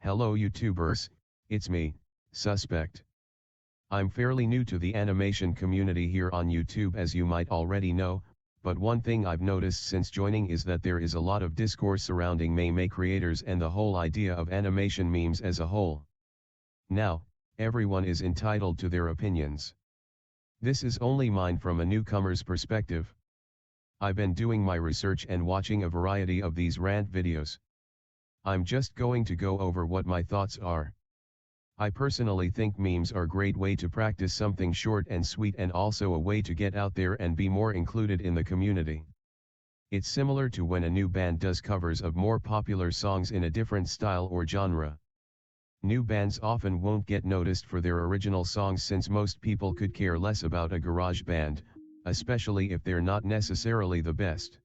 Hello YouTubers, it's me, Suspect. I'm fairly new to the animation community here on YouTube, as you might already know, but one thing I've noticed since joining is that there is a lot of discourse surrounding meme creators and the whole idea of animation memes as a whole. Now, everyone is entitled to their opinions. This is only mine from a newcomer's perspective. I've been doing my research and watching a variety of these rant videos. I'm just going to go over what my thoughts are. I personally think memes are a great way to practice something short and sweet, and also a way to get out there and be more included in the community. It's similar to when a new band does covers of more popular songs in a different style or genre. New bands often won't get noticed for their original songs, since most people could care less about a garage band, especially if they're not necessarily the best.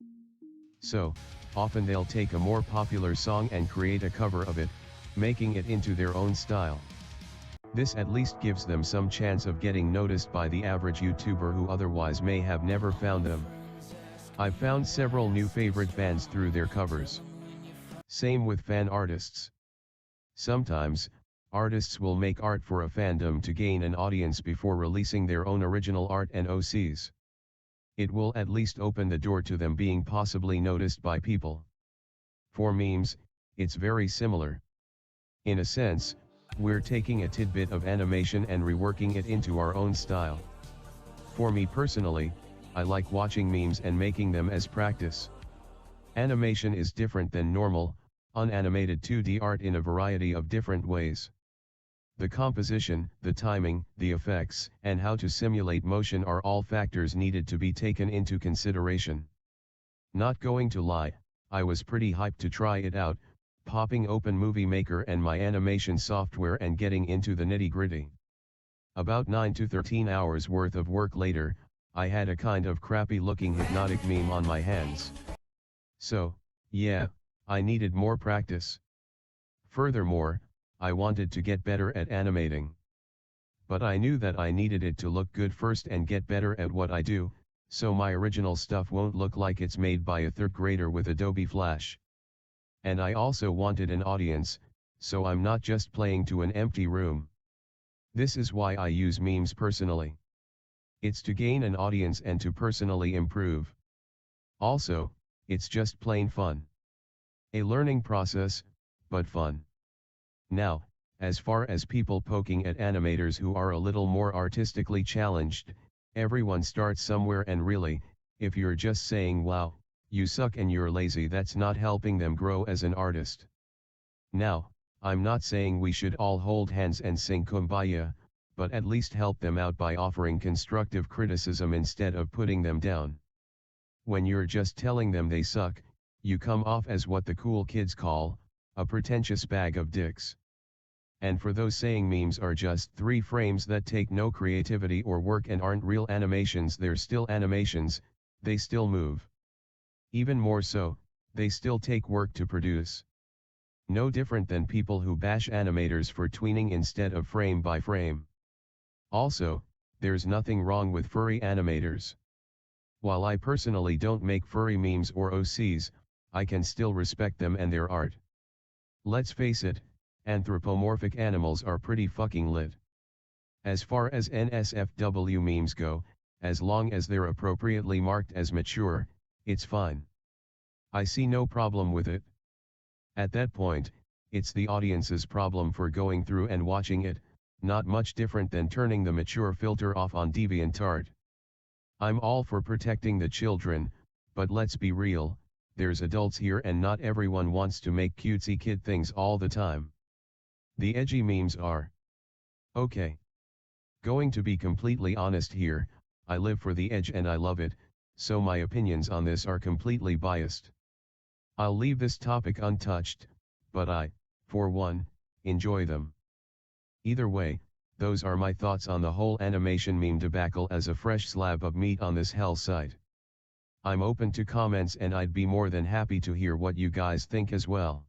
So, often they'll take a more popular song and create a cover of it, making it into their own style. This at least gives them some chance of getting noticed by the average YouTuber who otherwise may have never found them. I've found several new favorite bands through their covers. Same with fan artists. Sometimes, artists will make art for a fandom to gain an audience before releasing their own original art and OCs. It will at least open the door to them being possibly noticed by people. For memes, it's very similar. In a sense, we're taking a tidbit of animation and reworking it into our own style. For me personally, I like watching memes and making them as practice. Animation is different than normal, unanimated 2D art in a variety of different ways. The composition, the timing, the effects, and how to simulate motion are all factors needed to be taken into consideration. Not going to lie, I was pretty hyped to try it out, popping open Movie Maker and my animation software and getting into the nitty-gritty. About 9 to 13 hours worth of work later, I had a kind of crappy looking hypnotic meme on my hands. So, yeah, I needed more practice. Furthermore, I wanted to get better at animating. But I knew that I needed it to look good first and get better at what I do, so my original stuff won't look like it's made by a third grader with Adobe Flash. And I also wanted an audience, so I'm not just playing to an empty room. This is why I use memes personally. It's to gain an audience and to personally improve. Also, it's just plain fun. A learning process, but fun. Now, as far as people poking at animators who are a little more artistically challenged, everyone starts somewhere, and really, if you're just saying wow, you suck and you're lazy, that's not helping them grow as an artist. Now, I'm not saying we should all hold hands and sing Kumbaya, but at least help them out by offering constructive criticism instead of putting them down. When you're just telling them they suck, you come off as what the cool kids call a pretentious bag of dicks. And for those saying memes are just 3 frames that take no creativity or work and aren't real animations, they're still animations, they still move. Even more so, they still take work to produce. No different than people who bash animators for tweening instead of frame by frame. Also, there's nothing wrong with furry animators. While I personally don't make furry memes or OCs, I can still respect them and their art. Let's face it, anthropomorphic animals are pretty fucking lit. As far as NSFW memes go, as long as they're appropriately marked as mature, it's fine. I see no problem with it. At that point, it's the audience's problem for going through and watching it, not much different than turning the mature filter off on DeviantArt. I'm all for protecting the children, but let's be real, there's adults here and not everyone wants to make cutesy kid things all the time. The edgy memes are okay. Going to be completely honest here, I live for the edge and I love it, so my opinions on this are completely biased. I'll leave this topic untouched, but I, for one, enjoy them. Either way, those are my thoughts on the whole animation meme debacle as a fresh slab of meat on this hell site. I'm open to comments and I'd be more than happy to hear what you guys think as well.